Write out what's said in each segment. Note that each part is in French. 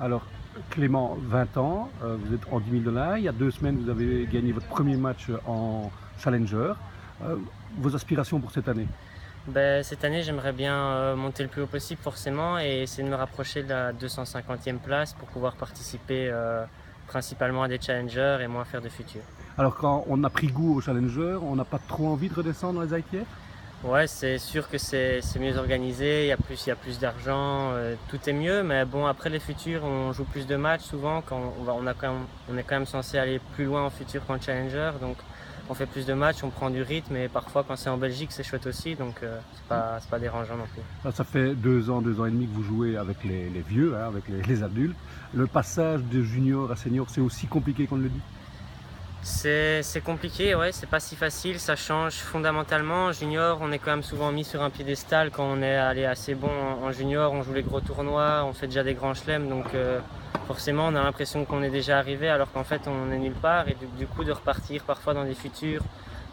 Alors, Clément, 20 ans, vous êtes en 10 000 $. Il y a 2 semaines, vous avez gagné votre premier match en Challenger. Euh, Vos aspirations pour cette année? Cette année, j'aimerais bien monter le plus haut possible forcément et essayer de me rapprocher de la 250e place pour pouvoir participer principalement à des challengers et moins faire de futurs. Alors, quand on a pris goût au Challenger, on n'a pas trop envie de redescendre dans les ITF? Ouais, c'est sûr que c'est mieux organisé, il y a plus d'argent, tout est mieux, mais bon, après les futurs, on joue plus de matchs souvent, quand on est quand même censé aller plus loin en futur qu'en challenger, donc on fait plus de matchs, on prend du rythme, et parfois quand c'est en Belgique, c'est chouette aussi, donc c'est pas dérangeant non plus. Là, ça fait 2 ans et demi que vous jouez avec les vieux, hein, avec les adultes. Le passage de junior à senior, c'est aussi compliqué qu'on le dit? C'est compliqué, ouais, c'est pas si facile, ça change fondamentalement. En junior, on est quand même souvent mis sur un piédestal quand on est allé assez bon en junior, on joue les gros tournois, on fait déjà des grands chelems, donc forcément on a l'impression qu'on est déjà arrivé alors qu'en fait on est nulle part et du coup de repartir parfois dans des futurs,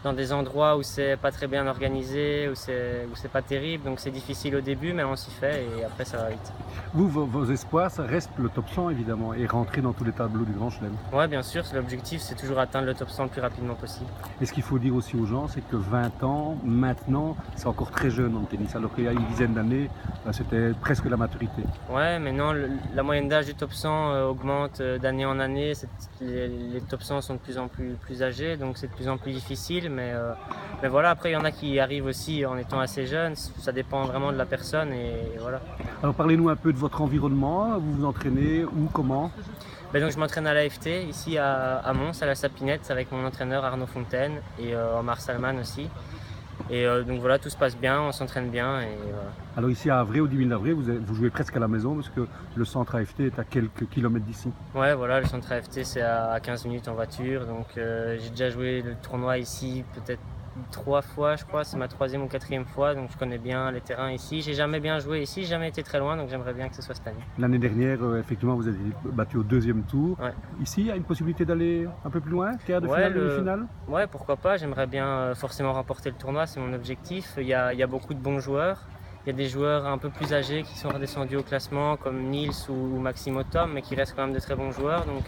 dans des endroits où c'est pas très bien organisé, où c'est pas terrible, donc c'est difficile au début mais on s'y fait et après ça va vite. Vous, vos espoirs, ça reste le top 100 évidemment, et rentrer dans tous les tableaux du Grand Chelem. Ouais, bien sûr, l'objectif c'est toujours atteindre le top 100 le plus rapidement possible. Et ce qu'il faut dire aussi aux gens, c'est que 20 ans, maintenant, c'est encore très jeune en tennis, alors qu'il y a une dizaine d'années, c'était presque la maturité. Ouais, mais non, la moyenne d'âge du top 100 augmente d'année en année. Les top 100 sont de plus en plus âgés, donc c'est de plus en plus difficile. Mais voilà, après, il y en a qui arrivent aussi en étant assez jeunes. Ça dépend vraiment de la personne et voilà. Alors parlez-nous un peu de votre environnement, vous vous entraînez où, comment? Donc, je m'entraîne à l'AFT, ici à Mons, à la Sapinette, avec mon entraîneur Arnaud Fontaine et Omar Salman aussi. Et donc voilà, tout se passe bien, on s'entraîne bien et voilà. Alors ici à Avré, au 10 000 d'Avré, vous jouez presque à la maison parce que le centre AFT est à quelques kilomètres d'ici. Ouais, voilà, le centre AFT c'est à 15 minutes en voiture, donc j'ai déjà joué le tournoi ici peut-être 3 fois, je crois, c'est ma 3e ou 4e fois, donc je connais bien les terrains ici. J'ai jamais bien joué ici, j'ai jamais été très loin, donc j'aimerais bien que ce soit cette année. L'année dernière, effectivement, vous avez battu au 2e tour. Ouais, Ici, il y a une possibilité d'aller un peu plus loin, quart de ouais, finale, demi-finale? ouais, pourquoi pas, j'aimerais bien forcément remporter le tournoi, c'est mon objectif. Il y a beaucoup de bons joueurs. Il y a des joueurs un peu plus âgés qui sont redescendus au classement, comme Niels ou Maxime Otom, mais qui restent quand même de très bons joueurs. Donc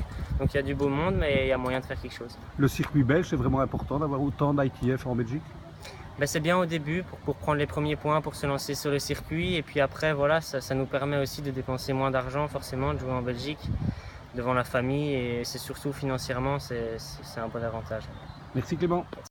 il y a du beau monde, mais il y a moyen de faire quelque chose. Le circuit belge, c'est vraiment important d'avoir autant d'ITF en Belgique. C'est bien au début pour prendre les premiers points, pour se lancer sur le circuit. Et puis après, voilà, ça nous permet aussi de dépenser moins d'argent, forcément, de jouer en Belgique, devant la famille. Et c'est surtout financièrement, c'est un bon avantage. Merci Clément.